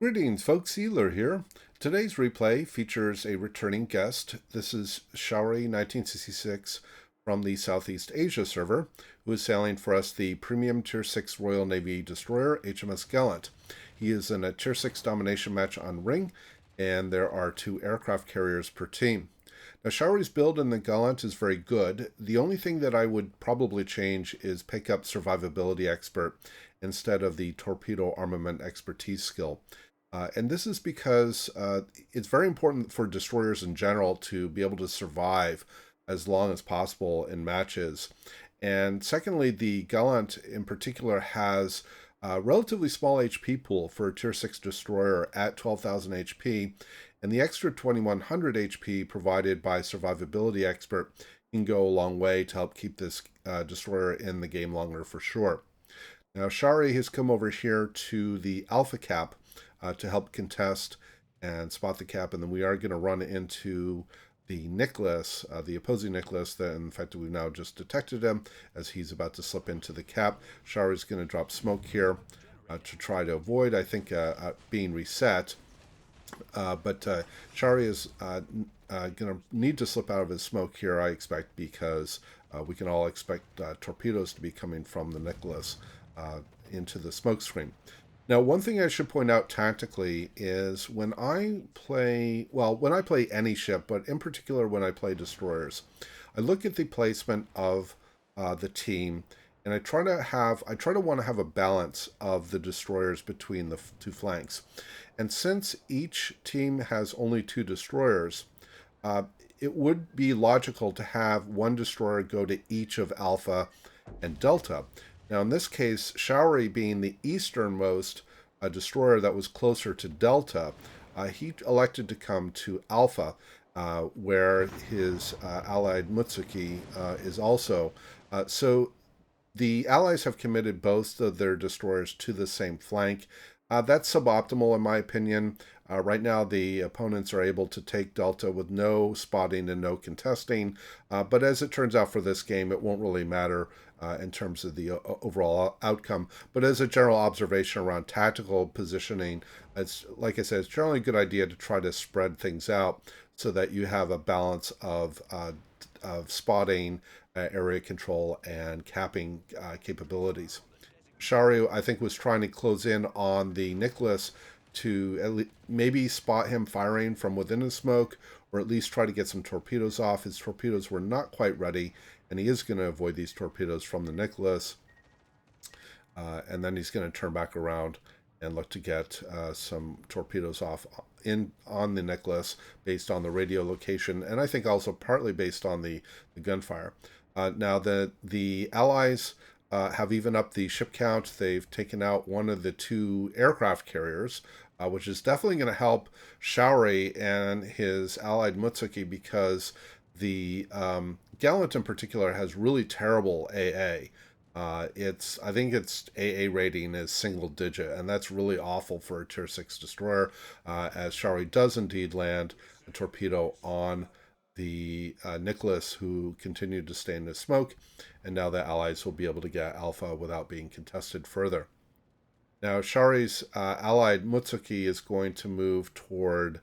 Greetings, folks. Ealer here. Today's replay features a returning guest. This is Shaori 1966 from the Southeast Asia server, who is sailing for us the premium Tier 6 Royal Navy destroyer HMS Gallant. He is in a Tier 6 domination match on Ring, and there are 2 aircraft carriers per team. Now, Shaori's build in the Gallant is very good. The only thing that I would probably change is pick up Survivability Expert instead of the Torpedo Armament Expertise skill. And this is because it's very important for destroyers in general to be able to survive as long as possible in matches. And secondly, the Gallant in particular has a relatively small HP pool for a Tier 6 destroyer at 12,000 HP, and the extra 2,100 HP provided by Survivability Expert can go a long way to help keep this destroyer in the game longer for sure. Now, Shari has come over here to the Alpha Cap to help contest and spot the cap, and then we are going to run into the Nicholas, the opposing Nicholas, that in fact we've now just detected him as he's about to slip into the cap. Shari's going to drop smoke here to try to avoid, I think, being reset. But Shari is going to need to slip out of his smoke here, I expect, because we can all expect torpedoes to be coming from the Nicholas into the smoke screen. Now, one thing I should point out tactically is when I play any ship, but in particular when I play destroyers, I look at the placement of the team, and I try to want to have a balance of the destroyers between the 2 flanks. And since each team has only 2 destroyers, it would be logical to have one destroyer go to each of Alpha and Delta. Now, in this case, Shaori being the easternmost destroyer that was closer to Delta, he elected to come to Alpha, where his allied Mutsuki is also. So the Allies have committed both of their destroyers to the same flank. That's suboptimal in my opinion. Right now, the opponents are able to take Delta with no spotting and no contesting. But as it turns out for this game, it won't really matter in terms of the overall outcome. But as a general observation around tactical positioning, it's like I said, it's generally a good idea to try to spread things out so that you have a balance of spotting, area control, and capping capabilities. Shari, I think, was trying to close in on the Nicholas to maybe spot him firing from within the smoke, or at least try to get some torpedoes off. His torpedoes were not quite ready, and he is going to avoid these torpedoes from the Nicholas. And then he's going to turn back around and look to get some torpedoes off on the Nicholas based on the radio location, and I think also partly based on the gunfire. Now, the Allies have even upped the ship count. They've taken out one of the 2 aircraft carriers, which is definitely going to help Shaori and his allied Mutsuki, because the Gallant in particular has really terrible AA. I think its AA rating is single digit, and that's really awful for a Tier 6 destroyer, as Shaori does indeed land a torpedo on the Nicholas, who continued to stay in the smoke, and now the Allies will be able to get Alpha without being contested further. Now, Shari's allied Mutsuki is going to move toward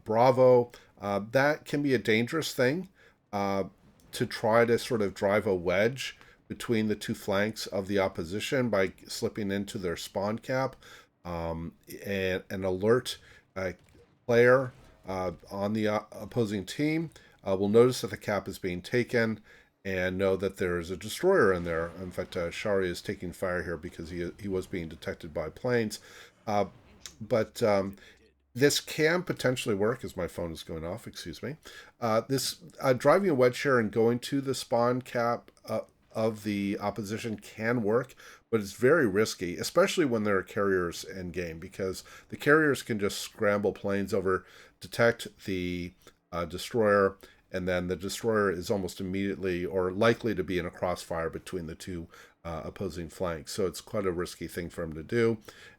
Bravo. That can be a dangerous thing to try to sort of drive a wedge between the 2 flanks of the opposition by slipping into their spawn cap, and an alert player on the opposing team will notice that the cap is being taken and know that there is a destroyer in there. In fact, Shari is taking fire here because he was being detected by planes. But this can potentially work, as my phone is going off, excuse me. This driving a wedge here and going to the spawn cap of the opposition can work, but it's very risky, especially when there are carriers in game, because the carriers can just scramble planes over, detect the destroyer, and then the destroyer is almost immediately or likely to be in a crossfire between the 2 opposing flanks. So it's quite a risky thing for him to do.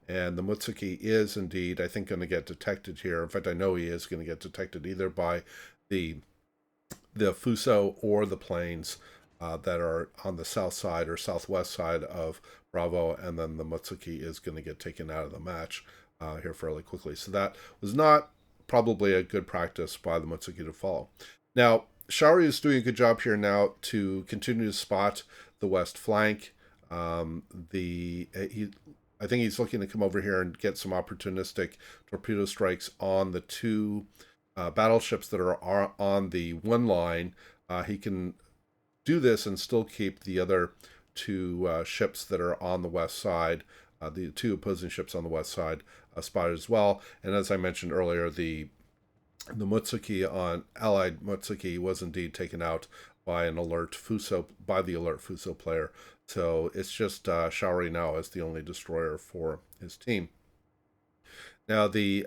And the Mutsuki is indeed, I think, going to get detected here. In fact, I know he is going to get detected either by the Fuso or the planes that are on the south side or southwest side of Bravo, and then the Mutsuki is going to get taken out of the match here fairly quickly. So that was not probably a good practice by the Mutsuki to follow. Now, Shari is doing a good job here now to continue to spot the west flank. I think he's looking to come over here and get some opportunistic torpedo strikes on the two battleships that are on the one line. He can do this and still keep the other two ships that are on the west side, the two opposing ships on the west side, spotted as well. And as I mentioned earlier, the Mutsuki on Allied Mutsuki was indeed taken out by the alert Fuso player. So it's just Shaori now as the only destroyer for his team. Now the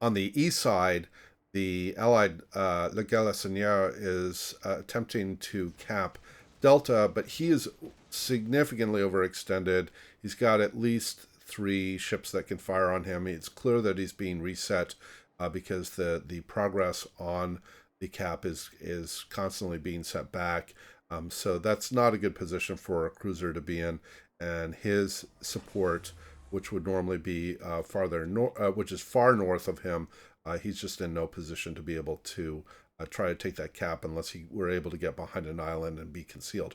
on the east side, the Allied Le Gallant is attempting to cap Delta, but he is significantly overextended. He's got at least 3 ships that can fire on him. It's clear that he's being reset because the progress on the cap is constantly being set back. So that's not a good position for a cruiser to be in. And his support, which would normally be which is far north of him, he's just in no position to be able to try to take that cap unless he were able to get behind an island and be concealed.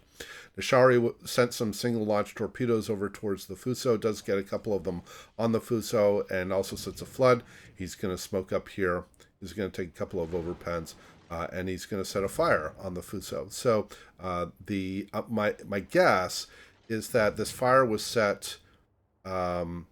Nishari sent some single launch torpedoes over towards the Fuso, does get a couple of them on the Fuso, and also sets a flood. He's going to smoke up here. He's going to take a couple of overpens, and he's going to set a fire on the Fuso. So my guess is that this fire was set in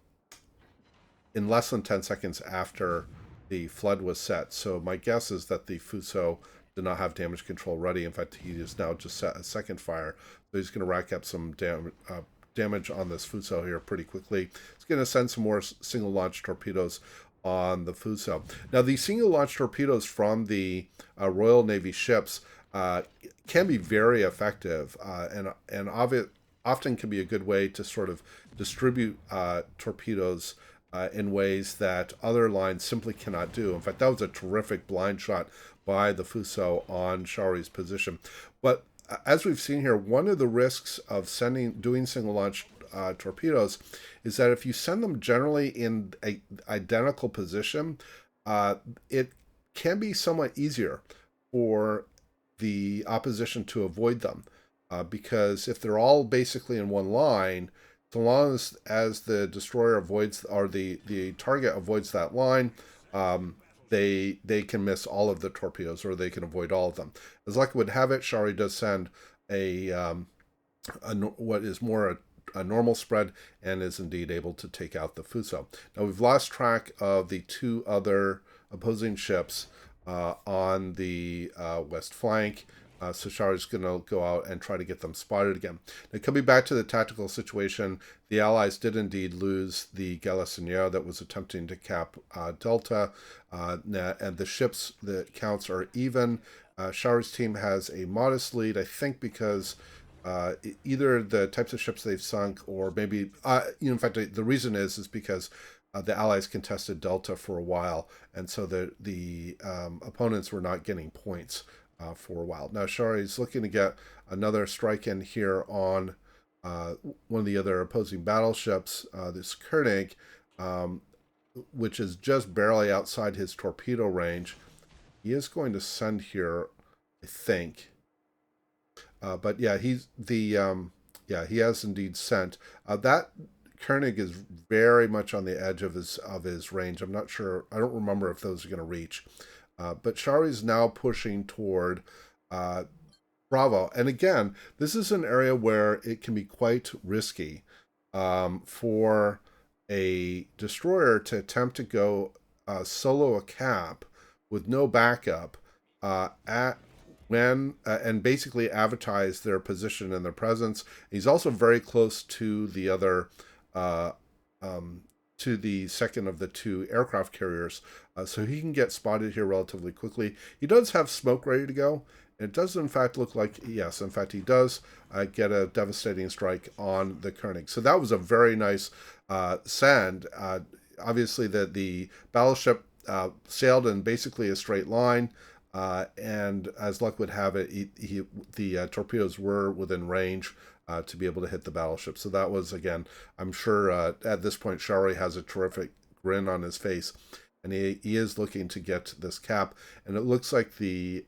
less than 10 seconds after the flood was set. So my guess is that the Fuso did not have damage control ready. In fact, he has now just set a second fire. So he's going to rack up some damage on this Fuso here pretty quickly. He's going to send some more single launch torpedoes on the Fuso. Now, the single launch torpedoes from the Royal Navy ships can be very effective and often can be a good way to sort of distribute torpedoes in ways that other lines simply cannot do. In fact, that was a terrific blind shot by the Fuso on Shaori's position. But as we've seen here, one of the risks of doing single launch torpedoes is that if you send them generally in an identical position, it can be somewhat easier for the opposition to avoid them. Because if they're all basically in one line, so long as the destroyer avoids, or the target avoids that line, they can miss all of the torpedoes, or they can avoid all of them. As luck would have it, Shari does send what is more a normal spread, and is indeed able to take out the Fuso. Now we've lost track of the 2 other opposing ships on the west flank. So Shari's going to go out and try to get them spotted again. Now, coming back to the tactical situation, the Allies did indeed lose the Gallant that was attempting to cap Delta, and the ships, the counts are even. Shari's team has a modest lead, I think, because either the types of ships they've sunk, or maybe, in fact, the reason is because the Allies contested Delta for a while, and so the opponents were not getting points for a while. Now Shari's looking to get another strike in here on one of the other opposing battleships, this Koenig, which is just barely outside his torpedo range. He is going to send here, I think. But yeah, he has indeed sent. That Koenig is very much on the edge of his range. I'm not sure. I don't remember if those are going to reach. But Shari's now pushing toward Bravo. And again, this is an area where it can be quite risky for a destroyer to attempt to go solo a cap with no backup and basically advertise their position and their presence. He's also very close to the other to the second of the 2 aircraft carriers, so he can get spotted here relatively quickly. He does have smoke ready to go. It does in fact look like, yes, in fact he does get a devastating strike on the Koenig. So that was a very nice send. Obviously the battleship sailed in basically a straight line, and as luck would have it, the torpedoes were within range to be able to hit the battleship. So that was, again, I'm sure at this point Shari has a terrific grin on his face, and he is looking to get this cap. And it looks like the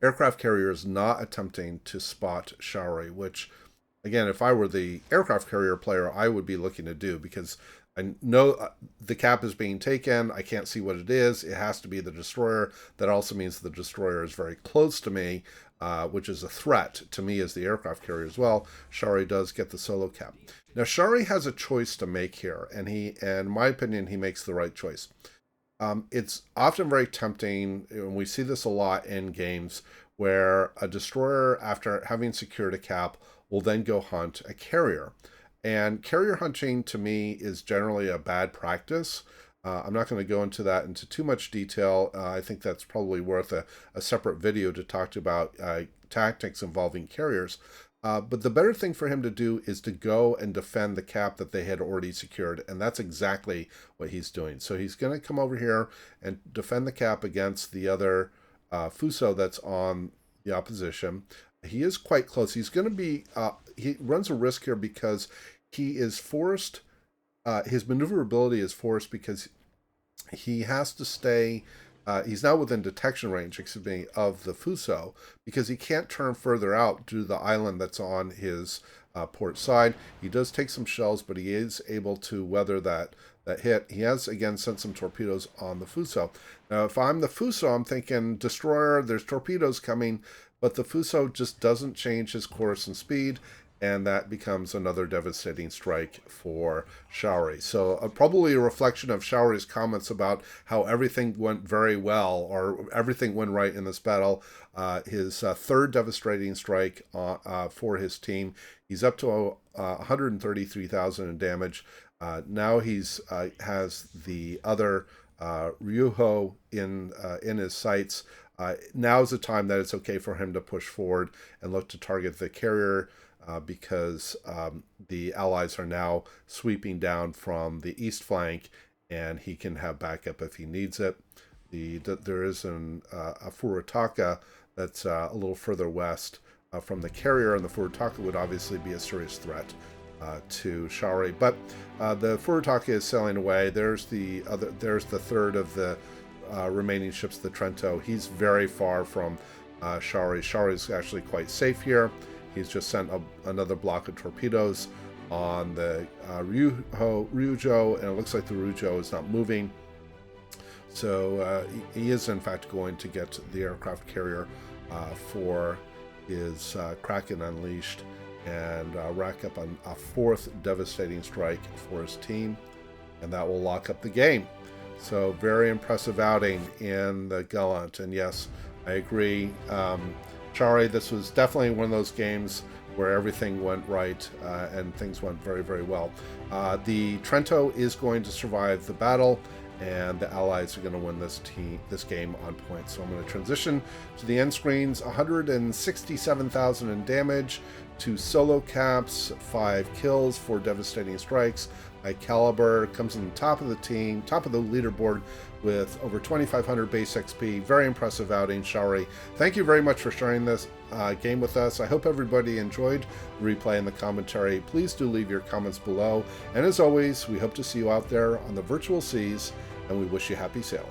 aircraft carrier is not attempting to spot Showery, which, again, if I were the aircraft carrier player, I would be looking to do, because I know the cap is being taken. I can't see what it is. It has to be the destroyer. That also means the destroyer is very close to me, which is a threat to me as the aircraft carrier as well. Showery does get the solo cap. Now, Showery has a choice to make here, and in my opinion, he makes the right choice. It's often very tempting, and we see this a lot in games, where a destroyer, after having secured a cap, will then go hunt a carrier. And carrier hunting, to me, is generally a bad practice. I'm not going to go into that into too much detail. I think that's probably worth a separate video to talk about tactics involving carriers. But the better thing for him to do is to go and defend the cap that they had already secured, and that's exactly what he's doing. So he's going to come over here and defend the cap against the other Fuso that's on the opposition. He is quite close. He's going to be, he runs a risk here because he is forced, his maneuverability is forced because he has to stay, he's now within detection range, excuse me, of the Fuso, because he can't turn further out due to the island that's on his port side. He does take some shells, but he is able to weather that hit. He has, again, sent some torpedoes on the Fuso. Now, if I'm the Fuso, I'm thinking, destroyer, there's torpedoes coming, but the Fuso just doesn't change his course and speed, and that becomes another devastating strike for Showery. So probably a reflection of Showery's comments about how everything went very well, or everything went right in this battle. His third devastating strike for his team. He's up to 133,000 in damage. Now he's has the other Ryuho in his sights. Now's the time that it's okay for him to push forward and look to target the carrier, because the Allies are now sweeping down from the east flank, and he can have backup if he needs it. There is a Furitaka that's a little further west from the carrier, and the Furitaka would obviously be a serious threat to Showery. But the Furitaka is sailing away. There's the third of the remaining ships, the Trento. He's very far from Showery. Showery's actually quite safe here. He's just sent another block of torpedoes on the Ryujo, and it looks like the Ryujo is not moving. So he is, in fact, going to get the aircraft carrier for his Kraken Unleashed, and rack up a fourth devastating strike for his team, and that will lock up the game. So very impressive outing in the Gallant, and yes, I agree. Showery, this was definitely one of those games where everything went right and things went very, very well. The Trento is going to survive the battle, and the Allies are going to win this game on points. So I'm going to transition to the end screens. 167,000 in damage, 2 solo caps, 5 kills, 4 devastating strikes. High caliber, comes in the top of the team, top of the leaderboard with over 2,500 base XP. Very impressive outing, Showery. Thank you very much for sharing this game with us. I hope everybody enjoyed the replay and the commentary. Please do leave your comments below. And as always, we hope to see you out there on the virtual seas, and we wish you happy sailing.